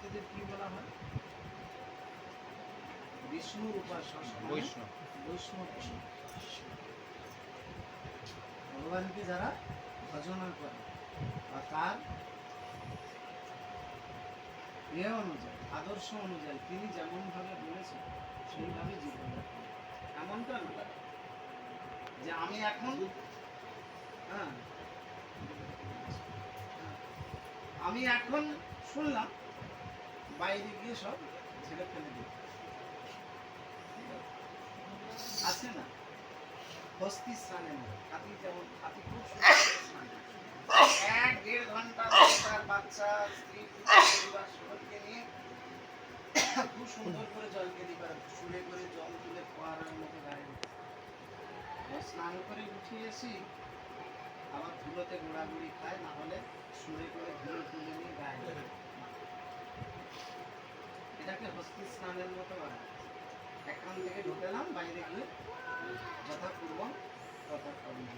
ভক্তদের কি বলা হয়? বিষ্ণুর উপাসক, বৈষ্ণব। বৈষ্ণব। ভগবানকে যারা ভজনা করে বা তার ইয়ে অনুযায়ী, আদর্শ অনুযায়ী তিনি যেমন ভাবে বলেছেন সেইভাবে জীবন যাপন। এমনটা না যে আমি এখন হ্যাঁ আমি এখন শুনলাম বাইরে গিয়ে সব ছেড়ে ফেলে দিই, আছে না? হস্তি স্নানে না, হাতি যেমন, হাতি খুব সুন্দর স্নান করে। 1-1.5 ঘন্টা তার বাচ্চা, স্ত্রী, পরিবার সকলকে নিয়ে খুব সুন্দর করে জলকে দিবার শুলে করে জল তুলে ফোয়ারার মতো গায়ে স্নান করে উঠে এসি আবার ধুলোতে গোড়াগুড়ি খায়, না হলে শুলে করে ধুলো তুলে নিয়ে গায়ে দেয়। এটাকে হস্তি স্নানের মতো বানায়। এখান থেকে ঢুকেলাম, বাইরে গিয়ে যথাপূর্ব তথাকর্ম।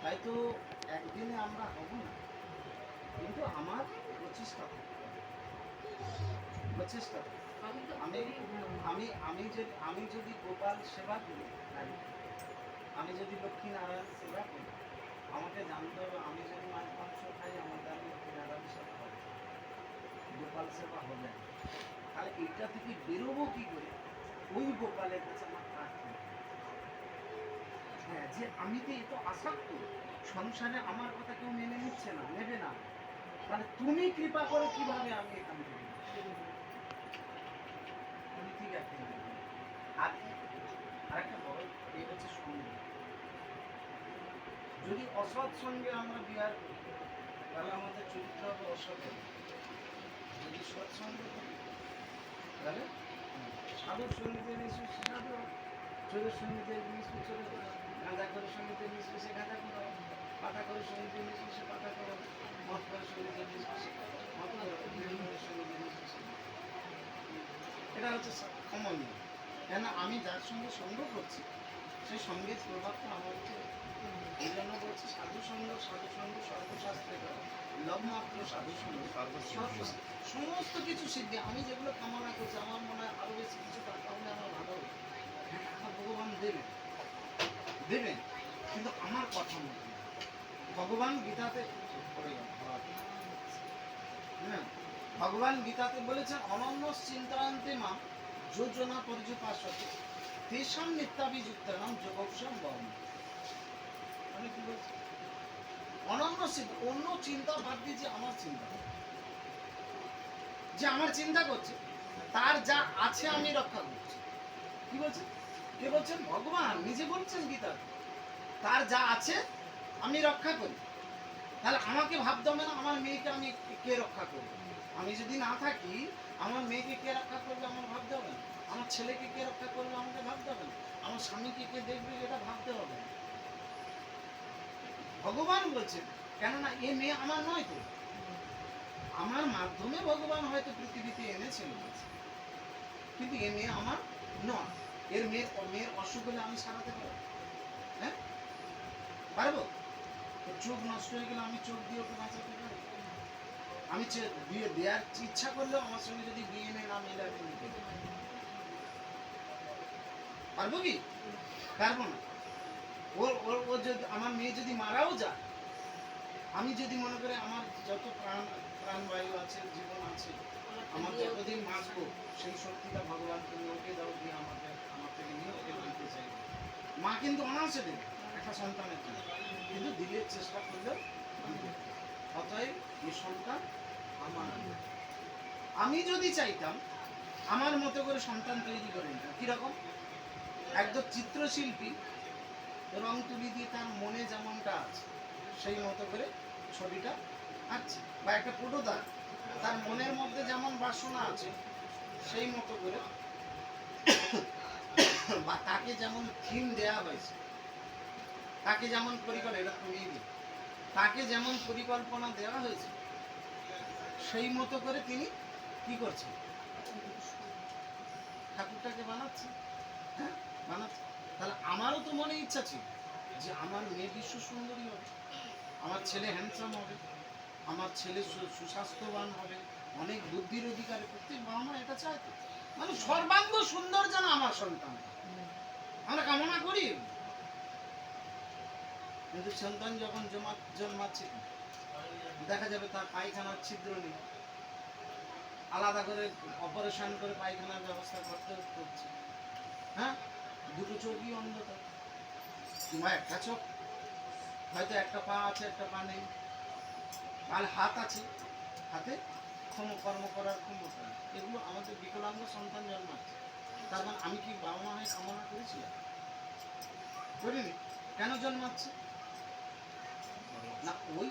তাই তো একদিনে আমরা হব না, কিন্তু আমার প্রচেষ্টা থাকতে হবে। প্রচেষ্টা আমি আমি আমি যদি আমি যদি গোপাল সেবা করি, আমি যদি লক্ষ্মী নারায়ণ সেবা করি, আমাকে জানতে হবে আমি যদি মাছ মাংস খাই আমার দ্বারা লক্ষ্মী নারায়ণ সেবা হবে, গোপাল সেবা হবে না। তাহলে এটা থেকে বেরোবো কি করে? ওই গোপালের কাছে আমার প্রার্থনা, হ্যাঁ, যে আমি তো এত আসক্ত, সংসারে আমার কথা কেউ মেনে নিচ্ছে না, নেবে না, তাহলে তুমি কৃপা করে কিভাবে আমি এখান থেকে তুমি ঠিক আছে। আর আরেকটা বড় এই হচ্ছে সঙ্গে, যদি অসৎ সঙ্গে আমরা বিহার করি তাহলে আমাদের চরিত্র হবে অসৎ হবে। যদি সৎসঙ্গে করি তাহলে সাধুর সঙ্গীতে মিশবে সে সাধু হবে, চোরের সঙ্গীতে মিশবে চোরে করে, গাঁজা করে সঙ্গীতে মিশবে সে গাঁজা করে হবে, পাতা করে সঙ্গীতে মিশবে সে পাতা করে হবে, মদ করে সঙ্গীতে মিশবে সে মদ করে হবে, বিড়ির সঙ্গীতে মিশবে সে। এটা হচ্ছে কমন নিয়ম। কেন আমি যার সঙ্গে সঙ্গ করছি সেই সঙ্গীত প্রভাবটা আমার উপর, এই জন্য বলছি সাধু সঙ্গ সর্বশাস্ত্রে লবমাত্র সাধু সঙ্গ সমস্ত কিছু সিদ্ধি। আমি যেগুলো কামনা করছি আমার মনে হয় আরো বেশি কিছু টাকা হলে আমার ভালো হবে, হ্যাঁ আমার ভগবান দেবেন দেবেন, কিন্তু আমার কথা মতো ভগবান গীতাতে হ্যাঁ ভগবান গীতাতে বলেছেন অনন্য চিন্তান্তে মা যোজনা পর্যুপাসতে তেষাং নিত্যাভিযুক্তানাং যোগক্ষেম বহম। আমি কি বলছি? অনন্য চিন্তা, অন্য চিন্তা বাদ দিয়ে যে আমার চিন্তা, যে আমার চিন্তা করছে তার যা আছে আমি রক্ষা করছি। কি বলছেন? কে বলছেন? ভগবান নিজে বলছেন গীতা, তার যা আছে আমি রক্ষা করি। তাহলে আমাকে ভাবতে হবে না আমার মেয়েকে আমি কে রক্ষা করব। আমি যদি না থাকি আমার মেয়েকে কে রক্ষা করবে আমার ভাবতে হবে না, আমার ছেলেকে কে রক্ষা করবে আমাকে ভাবতে হবে না, আমার স্বামীকে কে দেখবে এটা ভাবতে হবে না। ভগবান বলছেন, কেননা এ মেয়ে আমার নয় তো, আমার মাধ্যমে ভগবান হয়তো পৃথিবীতে এনেছিল, কিন্তু এ মেয়ে আমার নয়। এর মেয়ের অসুখ হলে আমি সারাতে পারবো? হ্যাঁ পারবো? চোখ নষ্ট হয়ে গেলে আমি চোখ দিয়ে ওকে বাঁচাতে পারবো? আমি বিয়ে দেওয়ার ইচ্ছা করলেও আমার সঙ্গে যদি ডিএনএ না মিলে আমি নিতে পারবো কি? পারবো না। ও যদি আমার মেয়ে যদি মারাও যায়, আমি যদি মনে করি আমার যত প্রাণবায়ু আছে, জীবন আছে, আমার যতদিন বাঁচবো সেই শক্তিটা ভগবান তুমি ওকে দাও দিয়ে আমার থেকে নিয়ে ওকে দিতে চাই। মা কিন্তু অনায়াসে দেবে একটা সন্তানের জন্য, কিন্তু দিলের চেষ্টা করলেও অতএব এই সন্তান আমার। আমি যদি চাইতাম আমার মতো করে সন্তান তৈরি করে নিতাম, কিরকম? একদম চিত্রশিল্পী রং তুলি দিয়ে তার মনে যেমনটা আছে সেই মতো করে ছবিটা আঁকছে, বা একটা ফটোদার তার মনের মধ্যে যেমন বাসনা আছে সেই মতো করে, বা তাকে যেমন থিম দেয়া হয়েছে, তাকে যেমন পরিকল্পনা, এটা তুমি তাকে যেমন পরিকল্পনা দেওয়া হয়েছে সেই মতো করে তিনি কি করছেন? ঠাকুরটাকে বানাচ্ছে, হ্যাঁ বানাচ্ছে। তাহলে আমারও তো মনে ইচ্ছা ছিল যে আমার মেয়ে বিশ্ব সুন্দরী হবে, আমার ছেলে হ্যান্ডসাম হবে, আমার ছেলে সুস্বাস্থ্যবান হবে, অনেক বুদ্ধির অধিকারী, প্রত্যেক বাবা মা এটা চায় তো। মানে সর্বাঙ্গ সুন্দর যেন আমার সন্তান, আমরা কামনা করি। কিন্তু সন্তান যখন জন্মাচ্ছে দেখা যাবে তার পায়খানার ছিদ্র নেই, আলাদা করে অপারেশন করে পায়খানার ব্যবস্থা করতে হচ্ছে। হ্যাঁ, দুটো চোখই অন্ধকার, কিংবা একটা চোখ, হয়তো একটা পা আছে একটা পা নেই, আর হাত আছে, হাতে কর্ম করার ক্ষমতা নেই। এগুলো আমাদের বিকলাঙ্গ সন্তান জন্মাচ্ছে। তার মানে আমি কি বাবা মা হয়ে কামনা করেছিলাম? করিনি। কেন জন্মাচ্ছে না? ওই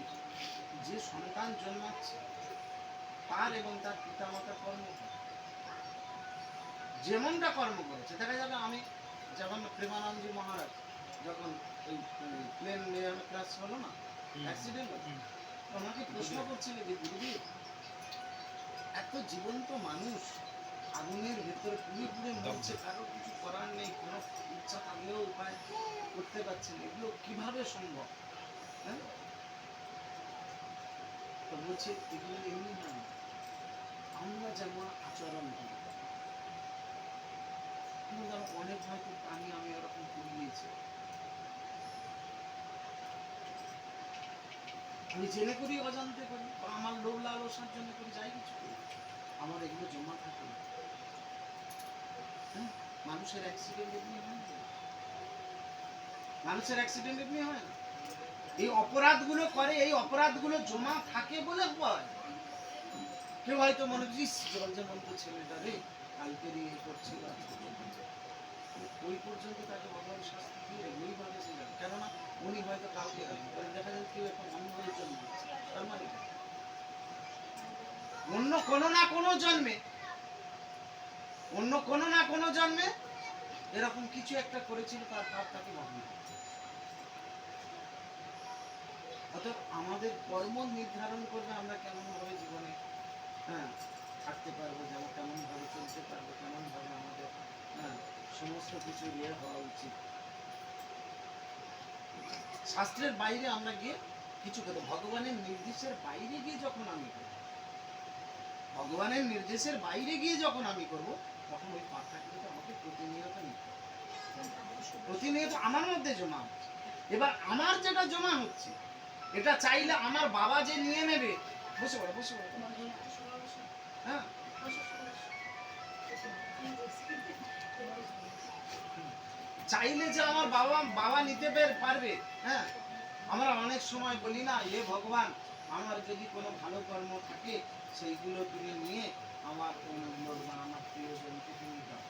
যে সন্তান জন্মাচ্ছে তার এবং তার পিতামাতা কর্ম করে, যেমনটা কর্ম করেছে। দেখা যাবে আমি যখন প্রেমানন্দজি মহারাজ যখন ওই প্লেন ক্রাশ হলো না, অ্যাক্সিডেন্ট হলো, ওনাকে প্রশ্ন করছিল যে গুরুদেব, এত জীবন্ত মানুষ আগুনের ভেতরে পুড়ে পুড়ে মরছে, কারো কিছু করার নেই, কোনো ইচ্ছা থাকলেও উপায় করতে পারছে না, এগুলো কিভাবে সম্ভব? হ্যাঁ, তো বলছে এগুলো এমনি হয় না, আমরা যেমন আচরণ করি। অনেক হয়তো প্রাণী আমি ওরকম করিয়েছি, আমি জেনে করি অজান্তে করি, বা আমার লোভ লালসার জন্য করি, যাই কিছু করি, আমার এগুলো জমা থাকে। মানুষের অ্যাক্সিডেন্ট এমনি হয় না, মানুষের অ্যাক্সিডেন্ট এমনি হয় না। এই অপরাধগুলো করে, এই অপরাধগুলো জমা থাকে বলে হয়। কেউ হয়তো মনে করিস জল যেমন তো ছেলেটা রে কালকে এই করছিল, ওই পর্যন্ত তাকে ভগবান শাস্তি দিয়ে ওইভাবে সে যাবে, কেননা উনি হয়তো কাউকে দেখা যায় কেউ একটা অন্য হয়ে জন্মাচ্ছে, তার মানে অন্য কোনো না কোনো জন্মে, অন্য কোনো না কোনো জন্মে এরকম কিছু একটা করেছিল, তার পাপ তাকে ভগ্ন। অর্থাৎ আমাদের কর্ম নির্ধারণ করবে আমরা কেমন ভাবে জীবনে থাকতে পারবো, যেমন কেমন ভাবে চলতে পারবো, কেমন ভাবে আমাদের সমস্ত কিছু ইয়ে হওয়া উচিত। শাস্ত্রের বাইরে আমরা গিয়ে কিছু করতে, ভগবানের নির্দেশের বাইরে গিয়ে যখন আমি করবো, ভগবানের নির্দেশের বাইরে গিয়ে যখন আমি করব, তখন ওই পাপটা কিন্তু আমাকে প্রতিনিয়ত নিতে হবে, প্রতিনিয়ত আমার মধ্যে জমা হচ্ছে। এবার আমার যেটা জমা হচ্ছে, এটা চাইলে আমার বাবা যে নিয়ে নেবে, বসে পড়ো বসে পড়ো, হ্যাঁ, চাইলে যে আমার বাবা বাবা নিতে পারবে। হ্যাঁ, আমরা অনেক সময় বলি না, হে ভগবান, আমার যদি কোনো ভালো কর্ম থাকে সেইগুলো তুমি নিয়ে আমার আমার প্রিয়জনকে তুমি দাও।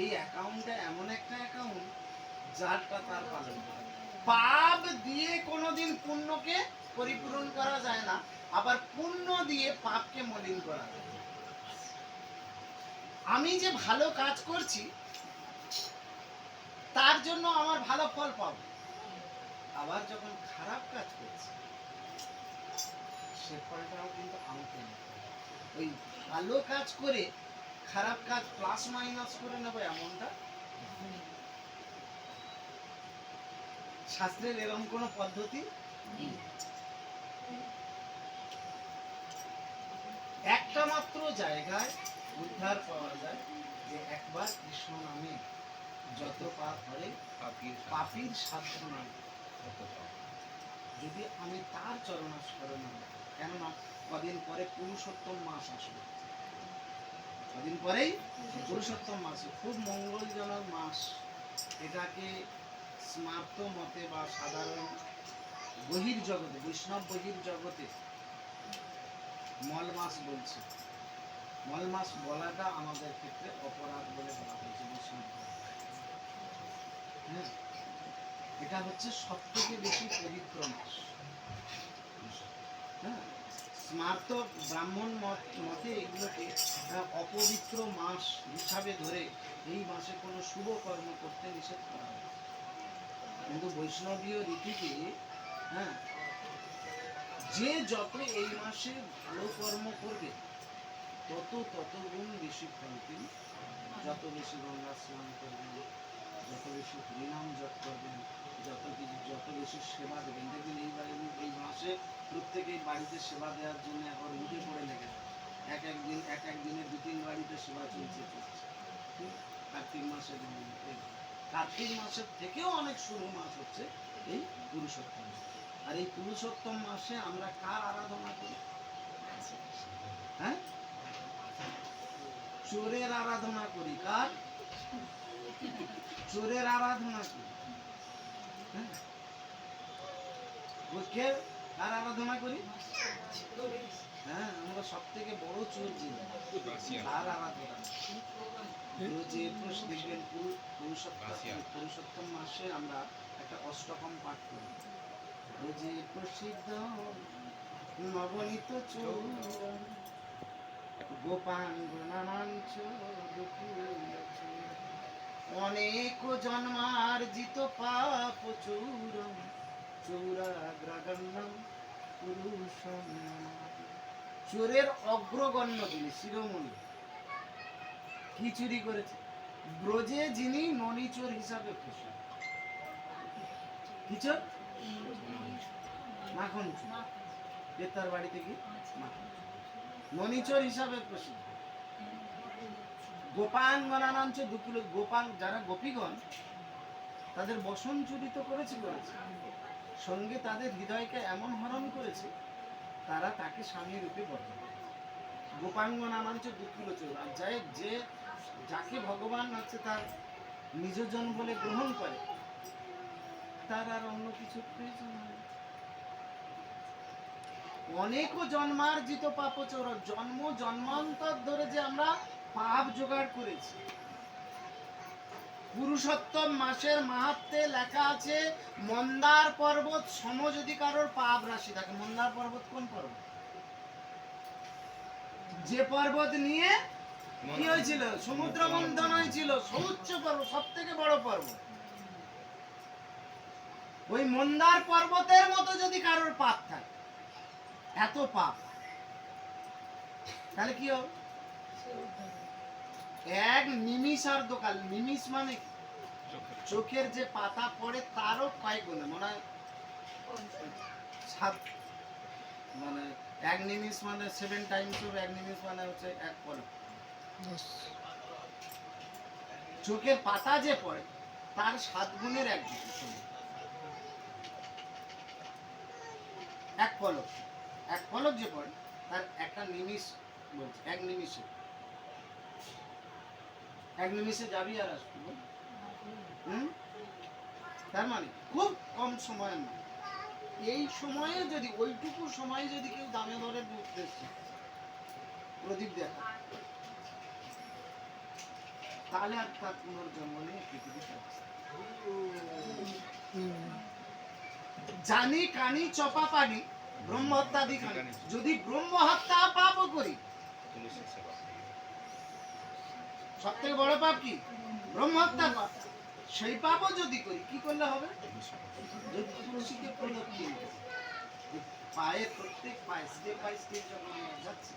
এই অ্যাকাউন্টটা এমন একটা অ্যাকাউন্ট যারটা তার পালন করে। পাপ দিয়ে কোনোদিন পুণ্যকে পরিপূরণ করা যায় না, আবার পুণ্য দিয়ে পাপকে মলিন করা যায়। আমি যে ভালো কাজ করছি তার জন্য আমার ভালো ফল পাবো, আবার যখন খারাপ কাজ করছি সে ফলটাও কিন্তু আমাকে নিতে হবে। ওই ভালো কাজ করে খারাপ কাজ প্লাস মাইনাস করে নেবো এমনটা শাস্ত্রের এরকম কোনো পদ্ধতি নেই। একটা মাত্র জায়গায় উদ্ধার পাওয়া যায়, যে একবার কৃষ্ণ নামে যত পাপ হয় পাপীর সাধ্য নয়, যদি আমি তার চরণাস্মরণ করি। কেননা কদিন পরে পুরুষোত্তম মাস আসবে, কদিন পরেই পুরুষোত্তম মাস, খুব মঙ্গলজনক মাস। এটাকে স্মার্ত মতে বা সাধারণ বহির্জগতে, বৈষ্ণব বহির্জগতে মল মাস বলছে। মল মাস বলাটা আমাদের ক্ষেত্রে অপরাধ বলে বলা হয়েছে বৈষ্ণব। হ্যাঁ, এটা হচ্ছে সব থেকে বেশি পবিত্র মাস। হ্যাঁ, স্মার্ত ব্রাহ্মণ মতে এগুলোকে অপবিত্র মাস হিসাবে ধরে এই মাসে কোনো শুভ কর্ম করতে নিষেধ করা হয়। কিন্তু বৈষ্ণবীয় রীতিতে যে যত এই মাসে ভালো কর্ম করবে তত গুণ বেশি ফল তিনি, যত বেশি গঙ্গা স্নান করবেন, যত বেশি হরিনাম জপ করবেন, যত বেশি সেবা দেবেন। দেখবেন এই মাসে প্রত্যেকেই বাড়িতে সেবা দেওয়ার জন্য এখন উঠে পড়ে লেগে যায়। এক এক দিনে 2-3 বাড়িতে সেবা চলছে। কার্তিক মাসের কার্তিক মাসের থেকেও অনেক শুরু মাস হচ্ছে এই পুরুষোত্তম। আর এই পুরুষোত্তম মাসে আমরা কার আরাধনা করি? হ্যাঁ, চোরের আরাধনা করি। কার? চোরের আরাধনা করি। হ্যাঁ, কে কার আরাধনা করি? হ্যাঁ, আমরা সব থেকে বড় চোর যিনি, তার আরাধনা। যে দেখবেন পুরুষোত্তম মাসে আমরা একটা অষ্টকম পাঠ করি। যে প্রসিদ্ধ নবনীত চোর গোপাঙ্গ নানাঞ্চ অনেক জন্মার্জিত পাপ চৌরম চৌরাগ্রাগণ্যম পুরুষম। চোরের অগ্রগণ্য যিনি, শিরোমণি, কি চুরি করেছে? ব্রজে যিনি ননিচোর হিসাবে খুশি। কি চোর? মাখন চোর। বেতার বাড়িতে কি ননিচোর হিসাবে প্রসিদ্ধ। গোপাঙ্গনানাঞ্চ দুকুল, গোপাল যারা গোপীগণ তাদের বসন চুরি তো করেছে, সঙ্গে তাদের হৃদয়কে এমন হরণ করেছে তারা তাকে স্বামী রূপে বর্ণ। গোপাঙ্গনানাঞ্চ দুকুল চোর। আর যে যাকে ভগবান হচ্ছে তার নিজজন বলে গ্রহণ করে, তার আর অন্য কিছু প্রয়োজন হয়। অনেক জন্মার্জিত পাপ চোর, জন্ম জন্মান্তর ধরে যে আমরা পাপ জোগাড় করেছি। পুরুষোত্তম মাসের মাহাত্ম্যে লেখা আছে মন্দার পর্বত সম যদি কারোর পাপ রাশি থাকে। মন্দার পর্বত কোন পর্বত? যে পর্বত নিয়ে কি হয়েছিল? সমুদ্র মন্থন হয়েছিল। সৌচ্চ পর্বত, সব থেকে বড় পর্বত। ওই মন্দার পর্বতের মতো যদি কারোর পাপ থাকে, এত পাপ, তাহলে কি হবে? এক নিমিষার দোকান। নিমিষ মানে চোখের যে পাতা পড়ে তারও কয়েক গুণে, মনে হয় 7, মানে এক নিমিষ মানে 7 টাইমস। এক নিমিষ মানে হচ্ছে এক পলক। চোখের পাতা যে পড়ে তার 7 গুণের 1 গুণ। এক পলক, এক পলক যে পড়ে তার একটা নিমিষ বলছে। এক নিমিষে যাবি আর আসবি। তার মানে খুব কম সময়ের না। এই সময়ে যদি, ওইটুকু সময়ে যদি কেউ দামে ধরে উদ্দেশ্যে প্রদীপ দেখা, তাহলে আর তার পুনর্জন্ম নেই পৃথিবীতে। জানি কানি চপা পানি ব্রহ্ম হত্যাদি কানি। যদি ব্রহ্ম হত্যা পাপ করি, সব থেকে বড় পাপ কি? ব্রহ্ম হত্যা পাপ। সেই পাপও যদি করি, কি করলে হবে? যদি তুলসীকে প্রদক্ষিণ করি, পায়ে, প্রত্যেক পায়ে স্টেপ বাই স্টেপ যখন আমরা যাচ্ছি,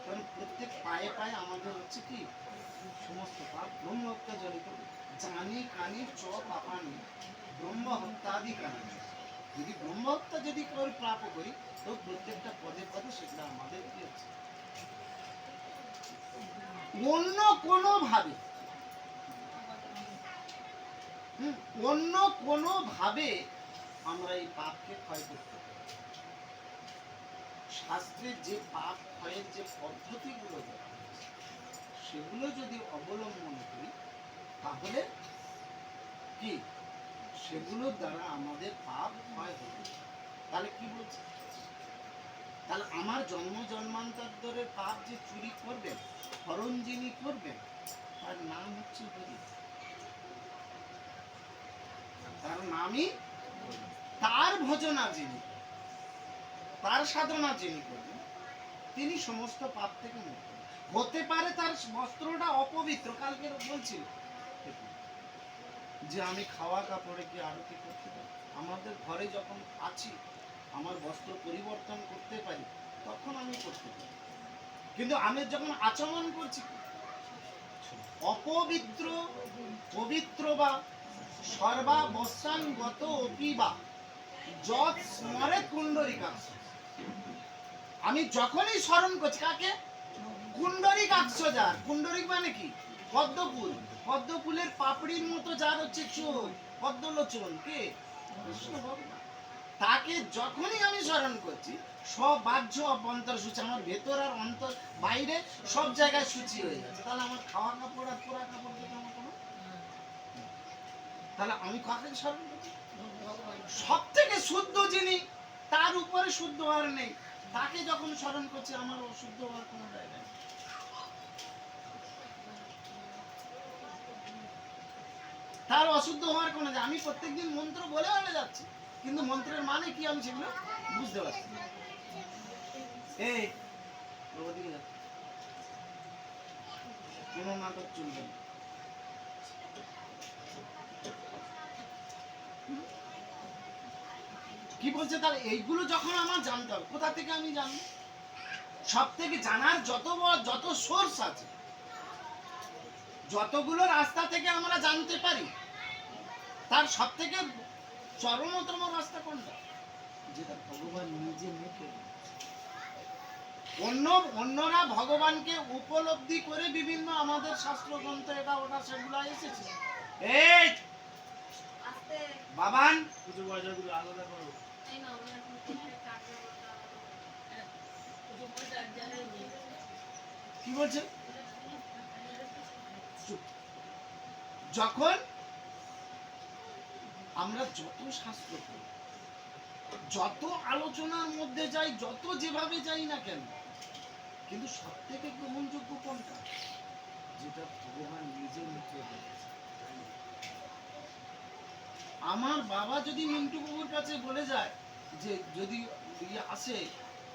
কারণ প্রত্যেক পায়ে পায়ে আমাদের হচ্ছে কি সমস্ত পাপ ব্রহ্ম হত্যা জড়িত। জানি কানি চ পাপানি ব্রহ্ম হত্যাদি কানি। যদি ব্রহ্ম হত্যা যদি করে পাপ করি, তো প্রত্যেকটা পদে পদে সেটা আমাদের কি হচ্ছে, অন্য কোনো ভাবে, অন্য কোনো ভাবে আমরা এই পাপকে ক্ষয় করতে পারি। শাস্ত্রের যে পাপ ক্ষয়ের যে পদ্ধতিগুলো সেগুলো যদি অবলম্বন করি, তাহলে কি সেগুলোর দ্বারা আমাদের পাপ ক্ষয় হবে। তাহলে কি বলছে? তাহলে আমার জন্ম জন্মান্তর ধরে পাপ যে চুরি করবেন, হরণ যিনি করবেন, তার নাম হচ্ছে হরি। তার নামই, তার ভজনা যিনি, তার সাধনা যিনি করবেন, তিনি সমস্ত পাপ থেকে মুক্ত। হতে পারে তার বস্ত্রটা অপবিত্র, কালকে বলছিল যে আমি খাওয়া কাপড়ে কি আরতি করতে পারি? আমাদের ঘরে যখন আছি, আমার বস্ত্র পরিবর্তন করতে পারি, তখন আমি করতে পারি। কিন্তু আমি যখন আচমন করছি অপবিত্র, পবিত্র বা সর্বাবস্থানগত অপিবা, যৎ স্মরে কুণ্ডরিকাক্ষ। আমি যখনই স্মরণ করছি কাকে? কুণ্ডরিকাক্ষ যার। কুণ্ডরিক মানে কি? পদ্মফুল। পদ্মফুলের পাপড়ির মতো যার হচ্ছে চোখ, পদ্মলোচন, কে? কৃষ্ণ ভগবান। তাকে যখনই আমি স্মরণ করছি সব বাহ্য অভ্যন্তর সূচি, আমার ভেতর আর অন্তর বাইরে সব জায়গায় সূচি হয়ে যাচ্ছে। তাহলে আমার খাওয়া কাপড় আর পোড়া কাপড় থেকে আমার কোনো, তাহলে আমি কাকে স্মরণ করছি? সব থেকে শুদ্ধ যিনি, তার উপরে শুদ্ধ হওয়ার নেই, তাকে যখন স্মরণ করছি আমার অশুদ্ধ হওয়ার কোনো জায়গা নেই। তার অশুদ্ধ হওয়ার কোনো জায়গা। আমি প্রত্যেকদিন মন্ত্র বলে বলে যাচ্ছি, কিন্তু মন্ত্রের মানে কি আমি সেগুলো বুঝতে পারছি না। এই ওদিকে যাচ্ছে, কোনো নাটক চলবে না। কি বলছে? তাহলে এইগুলো যখন আমার জানতে হবে, কোথা থেকে আমি জানবো? সব থেকে জানার যত সোর্স আছে, যতগুলো রাস্তা থেকে আমরা জানতে পারি, তার সব থেকে চরমতম রাস্তা কোনটা? যেটা ভগবান নিজে মুখে। অন্যরা ভগবানকে উপলব্ধি করে বিভিন্ন আমাদের শাস্ত্র গ্রন্থ এটা ওটা সেগুলো এসেছে। এই বাবান পুজো বাজারগুলো আলাদা করো। কি বলছে? যখন আমরা যত শাস্ত্র পড়ি, যত আলোচনার মধ্যে যাই, যত যেভাবে যাই না কেন, কিন্তু সব থেকে গ্রহণযোগ্য কোনটা? যেটা ভগবান নিজে মুখে বলেছে। আমার বাবা যদি মিন্টু বাবুর কাছে বলে যায় যে যদি আসে,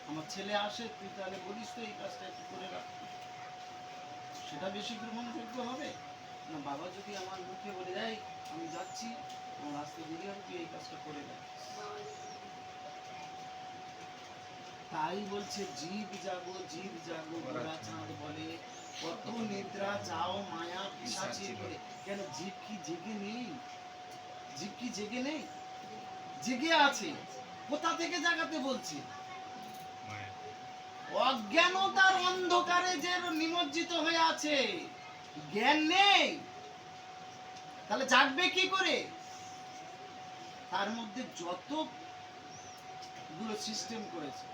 আমার ছেলে আসে, তুই তাহলে বলিস তো এই কাজটা একটু করে রাখ, সেটা বেশি গ্রহণযোগ্য হবে না বাবা যদি আমার মুখে বলে দেয় আমি যাচ্ছি, আমার আসতে দেরি হবে, তুই এই কাজটা করে রাখ? তাই বলছে জীব জাগো জীব জাগো, গোরা চাঁদ বলে কত নিদ্রা চাও মায়া পিশাচি বলে। কেন জীব কি জেগে নেই? জীব কি জেগে নেই? জেগে আছে। কোথা থেকে জাগাতে বলছি? অজ্ঞানতার অন্ধকারে যে নিমজ্জিত হয়ে আছে, জ্ঞান নেই, তাহলে জাগবে কি করে? তার মধ্যে যতগুলো সিস্টেম করেছে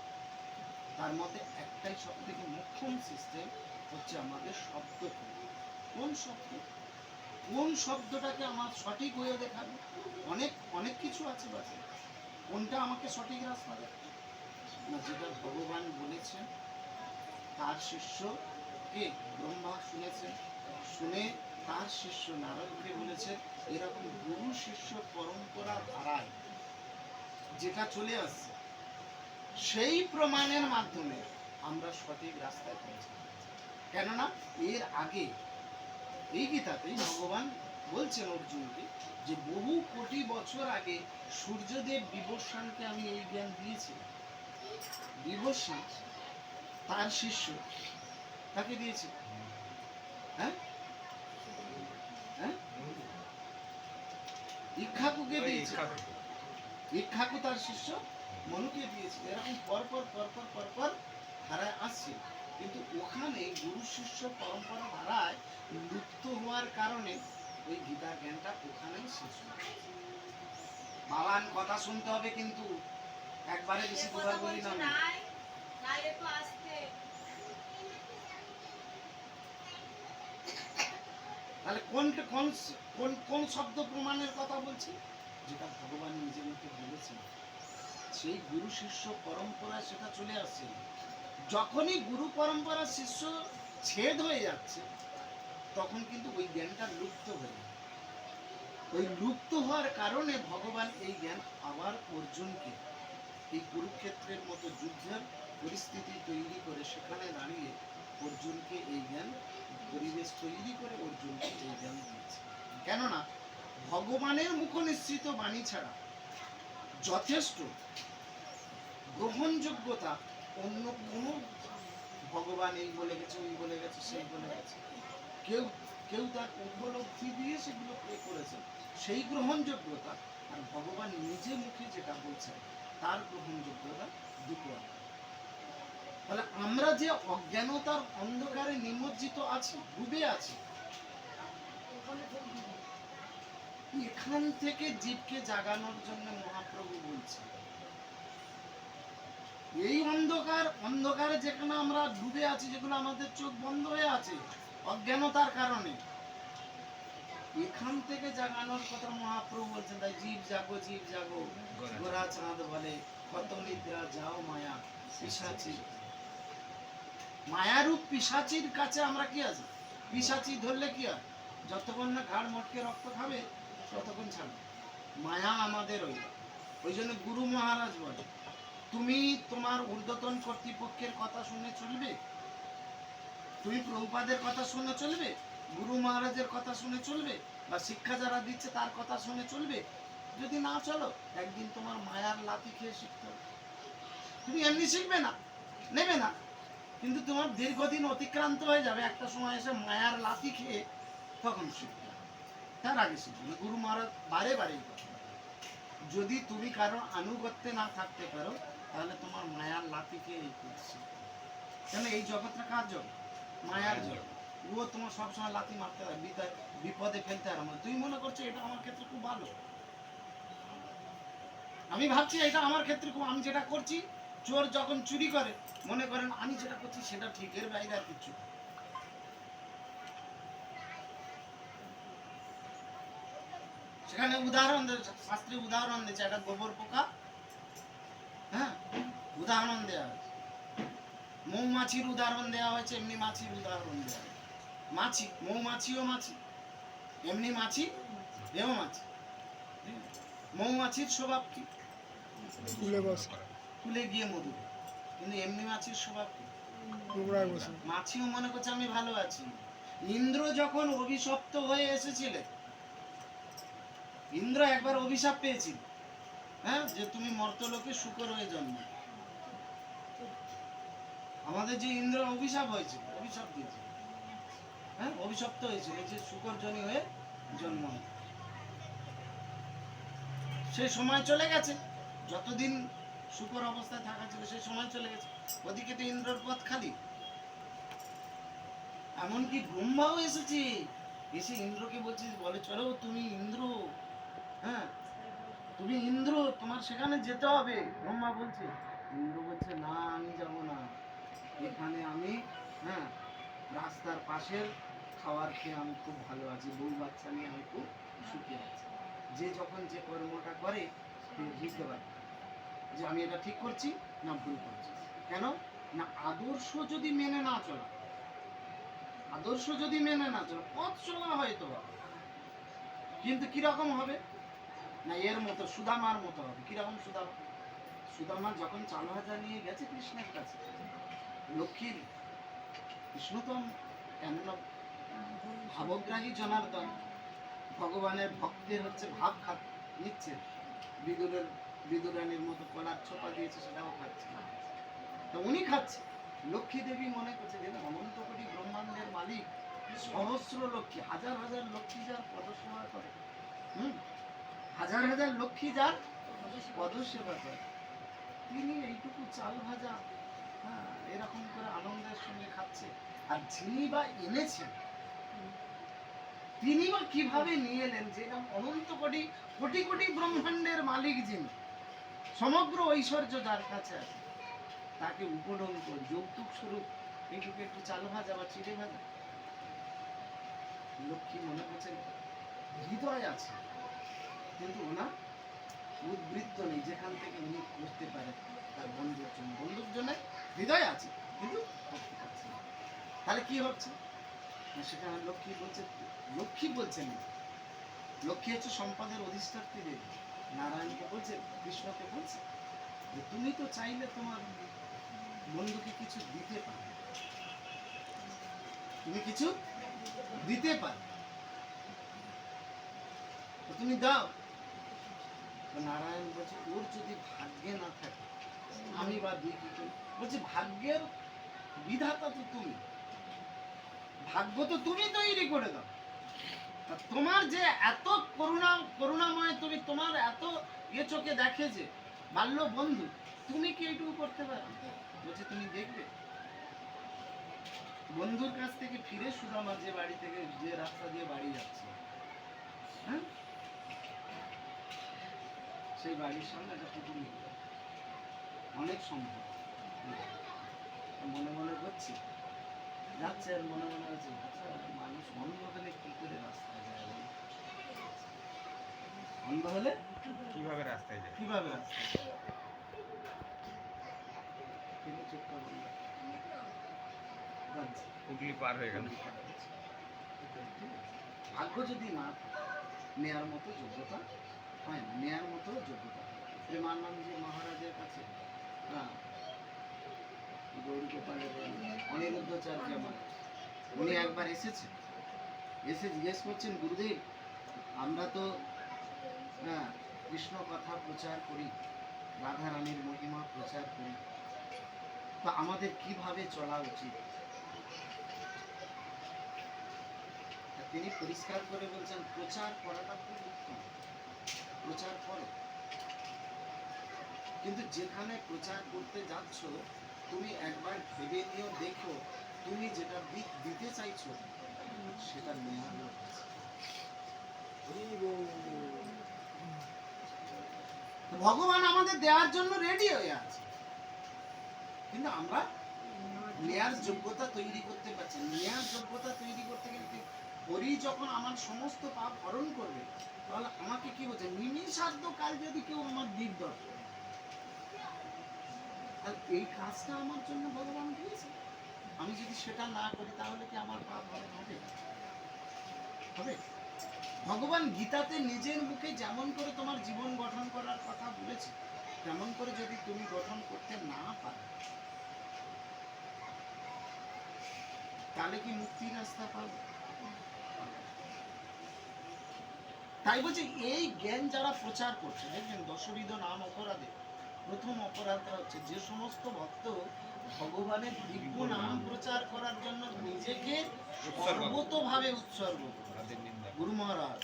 তার মধ্যে একটাই সব থেকে মুখ্য সিস্টেম হচ্ছে আমাদের শব্দ। কোন শব্দ? কোন শব্দটাকে আমার সঠিক হয়ে দেখাবে? অনেক অনেক কিছু আছে বাজে, কোনটা আমাকে সঠিক রাস্তা দেখাবে? না, যেটা ভগবান বলেছেন, তার শিষ্য কে? ব্রহ্মা শুনেছেন, শুনে তার শিষ্য নারদকে বলেছে। এরকম গুরু শিষ্য পরম্পরা ধারায় যেটা চলে আসছে, সেই প্রমাণের মাধ্যমে আমরা সঠিক রাস্তায় পৌঁছাই। কেননা এর আগে এই গীতাতেই ভগবান বলছেন অর্জুনকে যে বহু কোটি বছর আগে সূর্যদেব বিবস্বানকে আমি এই জ্ঞান দিয়েছি। বিবস্বান তার শিষ্য, তাকে দিয়েছে। হ্যাঁ হ্যাঁ, ইক্ষ্বাকুকে দিয়েছে। ইক্ষ্বাকু তার শিষ্য মনুকে দিয়েছে। এরকম পরপর পরপর পরপর ধারায় আসছে, কিন্তু ওখানে গুরু শিষ্য পরম্পরা ধারায় লুপ্ত হওয়ার কারণে ওই গীতার জ্ঞানটা ওখানেই শেষ হয়। বাবান কথা শুনতে হবে, কিন্তু একবারে বেশি দুবার বলি না। তাহলে কোনটা কোন কোন কোন শব্দ প্রমাণের কথা বলছি? যেটা ভগবান নিজে মুখে বলেছেন, সেই গুরু শিষ্য পরম্পরায় সেটা চলে আসছে। যখনই গুরু পরম্পরা শিষ্য ছেদ হয়ে যাচ্ছে, তখন কিন্তু ওই জ্ঞানটা লুপ্ত হয়ে যায়। ওই লুপ্ত হওয়ার কারণে ভগবান এই জ্ঞান আবার অর্জুনকে এই কুরুক্ষেত্রের মতো যুদ্ধের পরিস্থিতি তৈরি করে সেখানে দাঁড়িয়ে অর্জুনকে এই জ্ঞান পরিবেশ তৈরি করে অর্জুনকে এই জ্ঞান দিয়েছে। কেননা ভগবানের মুখ নিঃসৃত বাণী ছাড়া যথেষ্ট গ্রহণযোগ্যতা অন্য কোনো ভগবান এই বলে গেছে, ওই বলে গেছে, সেই বলে গেছে, কেউ কেউ তার উপলব্ধি দিয়ে সেগুলো প্লে করেছেন, সেই গ্রহণযোগ্যতা আর ভগবান নিজে মুখে যেটা বলছেন তার গ্রহণযোগ্যতা দুটো। তাহলে আমরা যে অজ্ঞানতার অন্ধকারে নিমজ্জিত আছি, ডুবে আছি, এখান থেকে জীবকে জাগানোর জন্য মহাপ্রভু বলছেন এই অন্ধকারে যেখানে আমরা ডুবে আছি, যেগুলো আমাদের চোখ বন্ধ হয়ে আছে অজ্ঞানতার কারণে, এখান থেকে জাগানোর কথা মহাপ্রভু বলছেন। তাই জীব জাগো, জীব জাগো, গোরা চাঁদ বলে কত নিদ্রা যাও মায়া পিশাচি। মায়ারূপ পিশাচির কাছে আমরা কি আছি? পিশাচি ধরলে কি হয়? যতক্ষণ না ঘাড় মটকে রক্ত খাবে ততক্ষণ ছাড়বে। মায়া আমাদের ওই জন্য গুরু মহারাজ বলে তুমি তোমার ঊর্ধ্বতন কর্তৃপক্ষের কথা শুনে চলবে, তুমি প্রভুপাদের কথা শুনে চলবে, গুরু মহারাজের কথা শুনে চলবে, বা শিক্ষা যারা দিচ্ছে তার কথা শুনে চলবে। যদি না চলো, একদিন তোমার মায়ার লাথি খেয়ে শিখতে হবে। তুমি এমনি শিখবে না, নেবে না, কিন্তু তোমার দীর্ঘদিন অতিক্রান্ত হয়ে যাবে, একটা সময় এসে মায়ার লাথি খেয়ে তখন শিখবে, তার আগে শিখবে না। গুরু মহারাজ বারে বারে যদি তুমি কারো আনুগত্যে না থাকতে পারো, তাহলে তোমার মায়ার লাথি খেয়ে এই করছে। কেন এই জগৎটা কার জগৎ? মায়ার জগৎ। ও তোমার সবসময় লাথি মারতে হয়, বিপদে ফেলতে হয়। তুমি মনে করছো এটা আমার ক্ষেত্রে খুব ভালো, আমি ভাবছি এটা আমার ক্ষেত্রে খুব, আমি যেটা করছি, চোর যখন চুরি করে মনে করেন আমি যেটা করছি সেটা ঠিক, এর বাইরে আর কিছু। সেখানে উদাহরণ শাস্ত্রে উদাহরণ দিয়েছে, একটা গোবর পোকা, হ্যাঁ, উদাহরণ দেওয়া হয়েছে। মৌমাছির উদাহরণ দেওয়া হয়েছে, এমনি মাছির উদাহরণ দেওয়া হয়েছে। মাছি, মৌমাছিও মাছি, এমনি মাছি এও মাছি। মৌমাছির স্বভাব কি? তুলে গিয়ে মধু, কিন্তু এমনি মাছির স্বভাব কি? মাছিও মনে করছে আমি ভালো আছি। ইন্দ্র যখন অভিশপ্ত হয়ে এসেছিলেন, ইন্দ্র একবার অভিশাপ পেয়েছিল, হ্যাঁ, যে তুমি মর্তলোকে শূকর হয়ে জন্ম। আমাদের যে ইন্দ্র অভিশাপ হয়েছিল, অভিশাপ দিয়েছিল, হ্যাঁ, অভিশপ্ত হয়েছিল যে শূকর জনি হয়ে জন্ম। সেই সময় চলে গেছে, যতদিন শূকর অবস্থায় থাকা ছিল সেই সময় চলে গেছে। ওদিকে তো ইন্দ্রর পথ খালি। এমনকি ব্রহ্মাও এসেছে, এসে ইন্দ্রকে বলছে, বলে চলো তুমি ইন্দ্র, হ্যাঁ তুমি ইন্দ্র, তোমার সেখানে যেতে হবে। ব্রহ্মা বলছে, ইন্দ্র বলছে না আমি যাব না, এখানে আমি, হ্যাঁ, রাস্তার পাশের খাবার খেয়ে আমি খুব ভালো আছি, বউ বাচ্চা নিয়ে আমি খুব সুখী আছি। যে যখন যে কর্মটা করে সে বুঝতে পারে যে আমি এটা ঠিক করছি না ভুল করছি। কেন না, আদর্শ যদি মেনে না চলা, আদর্শ যদি মেনে না চলা, পথ চলা হয়তো, কিন্তু কিরকম হবে না, এর মতো সুদামার মতো হবে। কিরকম সুদামা? সুদামা যখন চাল ভাজা নিয়ে গেছে কৃষ্ণের কাছে, লক্ষ্মীর, কৃষ্ণ তো এমন ভাবগ্রাহী জনার্দন, ভগবানের ভক্তের হচ্ছে ভাব নিচ্ছে, বিদুরানীর মতো কলার ছোপা দিয়েছে সেটাও খাচ্ছে, তো উনি খাচ্ছে। লক্ষ্মী দেবী মনে করছে যে অনন্ত কোটি ব্রহ্মাণ্ডের মালিক, সহস্র লক্ষ্মী, হাজার হাজার লক্ষ্মী যার পদসেবা করে, হাজার হাজার লক্ষ্মী যার পদসেবা করে, তিনি এইটুকু চাল ভাজা, হ্যাঁ, এরকম করে আনন্দের সঙ্গে খাচ্ছে। আর যিনি বা এনেছেন, তিনি বা কিভাবে নিয়ে এলেন, যে অনন্ত কোটি কোটি কোটি ব্রহ্মাণ্ডের মালিক, যিনি সমগ্র ঐশ্বর্য যার কাছে আছে, তাকে উপলঙ্গ যৌতুক স্বরূপ এইটুকু একটু চাল ভাজা বা চিড়ে ভাজা। লক্ষ্মী মনে করছেন হৃদয় আছে, কিন্তু ওনার উদ্বৃত্ত নেই, যেখান থেকে উনি বুঝতে পারেন তার বন্ধুর জন্য, বন্ধুর জন্য হৃদয় আছে কিন্তু করতে পারছে না। তাহলে কি হচ্ছে, সেখানে লক্ষ্মী বলছে, লক্ষ্মী বলছেন না, লক্ষ্মী হচ্ছে সম্পদের অধিষ্ঠাত্রী দেবী, নারায়ণকে বলছে, কৃষ্ণকে বলছে যে তুমি তো চাইলে তোমার বন্ধুকে কিছু দিতে পারো, তুমি কিছু দিতে পারো, তুমি দাও। নারায়ণ বলছে ওর যদি ভাগ্যে না থাকে আমি বা দিই কি করি? বলছে ভাগ্যের বিধাতা তো তুমি, ভাগ্য তো তুমি তৈরি করে দাও, আর তোমার যে এত করুণাময়, তুমি তোমার এত চোখে দেখে যে বাল্য বন্ধু, তুমি কি এইটুকু করতে পারো? বলছে তুমি দেখবে বন্ধুর কাছ থেকে ফিরে সুদামা যে বাড়ি থেকে যে রাস্তা দিয়ে বাড়ি যাচ্ছে, হ্যাঁ, সেই বাড়ির সামনে একটা কুকুর নিয়ে অনেক সম্ভব মনে মনে করছি যাচ্ছে, আর মনে মনে হচ্ছে আচ্ছা মানুষ অন্ধ হলে কি করে রাস্তায় যায়, অন্ধ হলে কিভাবে রাস্তায় যায়? কিভাবে রাস্তায় যায়? কিন্তু চোখটা বন্ধ যাচ্ছে, হুগলি পার হয়ে গেল। ভাগ্য যদি না থাকে, নেয়ার মতো যোগ্যতা হয় না, নেয়ার মতো যোগ্যতা প্রেমানন্দজি মহারাজের কাছে, হ্যাঁ, গৌরী গোপালের অনিরুদ্ধাচার্য মহারাজ, উনি একবার এসেছেন, এসে জিজ্ঞেস করছেন গুরুদেব আমরা তো হ্যাঁ কৃষ্ণ কথা প্রচার করি, রাধা রানীর মহিমা প্রচার করি, তা আমাদের কিভাবে চলা উচিত? তিনি পরিষ্কার করে বলছেন প্রচার করাটা খুব উত্তম, প্রচার করো, কিন্তু যেখানে প্রচার করতে যাচ্ছ তুমি একবার ভেবে নিও, দেখো তুমি যেটা দিক দিতে চাইছো সেটা নেওয়ার লোক আছে। ভগবান আমাদের দেওয়ার জন্য রেডি হয়ে আছে, কিন্তু আমরা নেয়ার যোগ্যতা তৈরি করতে পারছি। নেয়ার যোগ্যতা তৈরি করতে গেলে হরি যখন আমার সমস্ত পাপ হরণ করবে, তাহলে আমাকে কি বলছে, নিমিষার্ধ কাল যদি কেউ আমার দিক দর্শন, আর এই কাজটা আমার জন্য ভগবান দিয়েছে, আমি যদি সেটা না করি তাহলে কি আমার পাপ হরণ হবে? হবে? ভগবান গীতাতে নিজের মুখে যেমন করে তোমার জীবন গঠন করার কথা বলেছে, তেমন করে যদি তুমি গঠন করতে না পারো তাহলে কি মুক্তির রাস্তা পাবে? তাই বলছে এই জ্ঞান যারা প্রচার করছে, দেখবেন দশবিধ নাম অপরাধে প্রথম অপরাধটা হচ্ছে যে সমস্ত ভক্ত ভগবানের দিব্য নাম প্রচার করার জন্য নিজেকে সর্বতভাবে উৎসর্গ করে। গুরু মহারাজ,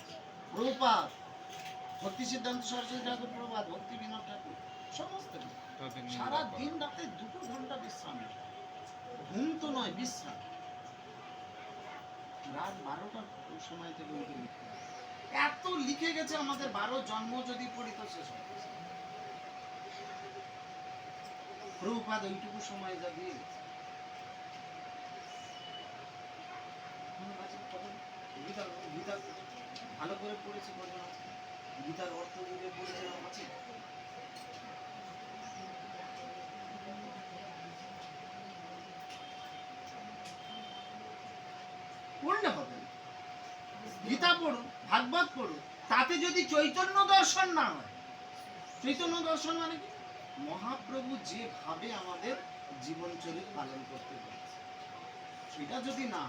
প্রভুপাদ, ভক্তি সিদ্ধান্ত সরস্বতী ঠাকুর প্রভুপাদ, ভক্তি বিনোদ ঠাকুর, সমস্ত সারা দিন রাতে 2 ঘন্টা বিশ্রাম, ঘুম তো নয় বিশ্রাম, রাত 12টার সময় থেকে উঠে লিখতে এত লিখে গেছে, আমাদের 12 জন্ম যদি পড়ি তো শেষ হবে। প্রভুপাদ ওইটুকু সময় যা দিয়ে গীতা ভালো করে পড়েছি, কজন আছে গীতার অর্থ দিয়ে পড়েছে আছে? পড়লে হবে না, গীতা পড়ুন, ভাগবত পড়ুন, তাতে যদি চৈতন্য দর্শন না হয়, চৈতন্য দর্শন মানে কি, মহাপ্রভু যেভাবে আমাদের জীবনচরিত পালন করতে বলেছে সেটা যদি না,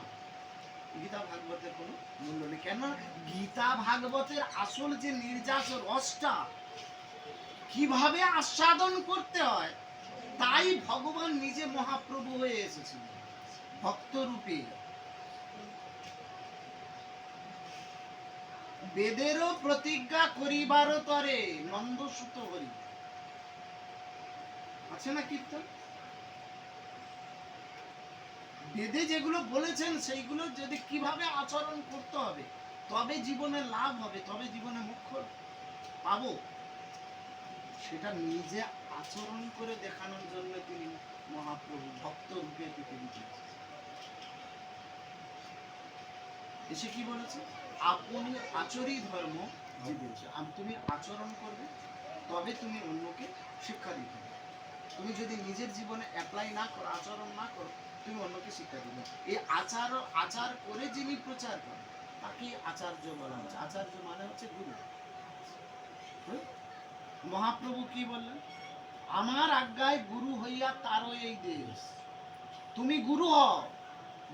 গীতা ভাগবতের কোনো মূল্য নেই। কেন? গীতা ভাগবতের আসল যে নির্যাস রসটা কিভাবে আস্বাদন করতে হয়, তাই ভগবান নিজে মহাপ্রভু হয়ে এসেছিল ভক্ত রূপে। বেদেরও প্রতিজ্ঞা করিবার তরে নন্দসুত হরি, আছে না কীর্তন? বেদে যেগুলো বলেছেন সেইগুলো যদি কিভাবে আচরণ করতে হবে তবে জীবনে লাভ হবে, তবে জীবনে মোক্ষ পাবো, সেটা নিজে আচরণ করে দেখানোর জন্য তিনি মহাপ্রভু ভক্ত রূপে পৃথিবীতে এসে কি বলেছে, আপনি আচরি ধর্ম জীবের, তুমি আচরণ করবে তবে তুমি অন্যকে শিক্ষা দিতে হবে। তুমি যদি নিজের জীবনে অ্যাপ্লাই না করো, আচরণ না করো, তুমি অন্যকে শিক্ষা দিবে। এই আচার করে যিনি প্রচার করেন তাকে আচার্য বলা হচ্ছে। আচার্য মানে হচ্ছে গুরু। মহাপ্রভু কি বললেন, আমার আজ্ঞায় গুরু হইয়া তারও এই দেশ। তুমি গুরু হও,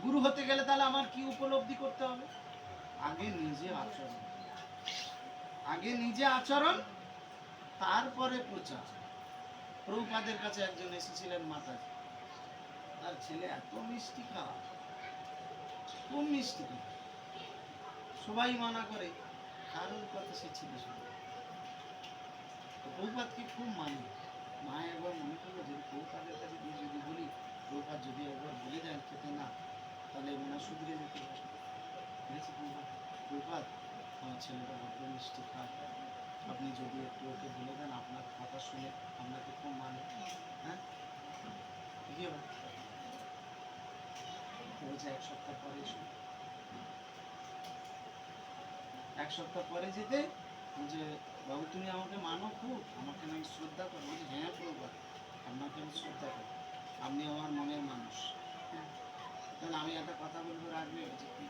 গুরু হতে গেলে তাহলে আমার কি উপলব্ধি করতে হবে, আগে নিজে আচরণ, আগে নিজে আচরণ তারপরে প্রচার। প্রভুপাদের কাছে একজন এসেছিলেন মাতাজি, তার ছেলে এত মিষ্টি খাওয়া, খুব মিষ্টি খাওয়া, সবাই মানা করে, কারোর কথা সে ছিল শুনে। তো প্রভুপাতকে খুব মানি। মা একবার মনে করলো যে প্রভুপাতের কাছে গিয়ে যদি বলি, প্রভুপাত যদি একবার বলে দেন খেতে না, তাহলে ওনার শুধরে যেতে পারে। বুঝেছি প্রভুপাত, আমার ছেলেটা বড্ড মিষ্টি খায়, আপনি যদি একটু ওকে বলে দেন, আপনার কথা শুনে আপনাকে খুব মানে। হ্যাঁ, কি হবে? বলছে 1 সপ্তাহ পরে এসো। 1 সপ্তাহ পরে যেতে যে, বাবু তুমি আমাকে মানো খুব, আমাকে আমি শ্রদ্ধা করো। বলছি হ্যাঁ প্রভুপাত, আপনাকে আমি শ্রদ্ধা করি, আপনি আমার মনের মানুষ। হ্যাঁ, তাহলে আমি একটা কথা বলবো, রাখবে যে কি,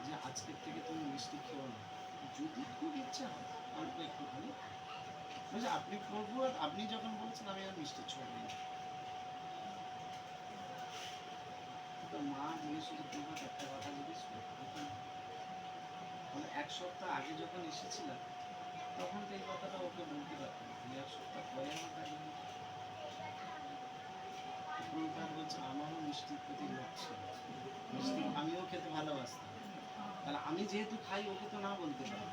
যে আজকের থেকে তুমি মিষ্টি খেও না, যদি খুব ইচ্ছা হয় অল্প একটুখানি। বলছে আপনি প্রভু, আপনি যখন বলছেন আমি আর মিষ্টি ছড়বো না। তো মা বলেছিল প্রভু একটা কথা জিজ্ঞেস করো, 1 সপ্তাহ আগে যখন এসেছিলাম তখন তো এই কথাটা ওকে বলতে পারতাম, 1 সপ্তাহ পরে আমার কাছে প্রভুপাত বলছে আমারও মিষ্টির প্রতি লোভ ছিল, মিষ্টি আমিও খেতে ভালোবাসতাম। তাহলে আমি যেহেতু খাই, ওকে তো না বলতে পারি,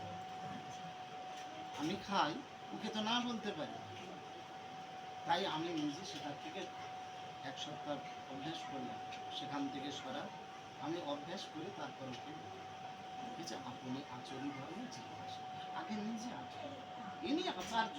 আমি খাই, ওকে তো না বলতে পারি, তাই আমি নিজে সেটার থেকে 1 সপ্তাহ অভ্যাস করলাম, সেখান থেকে সরা আমি অভ্যাস করে তারপর ওকে আপনি আচরণ ধর্মে জিজ্ঞাসা আগে নিজে আচরণ, ইনি আচার্য।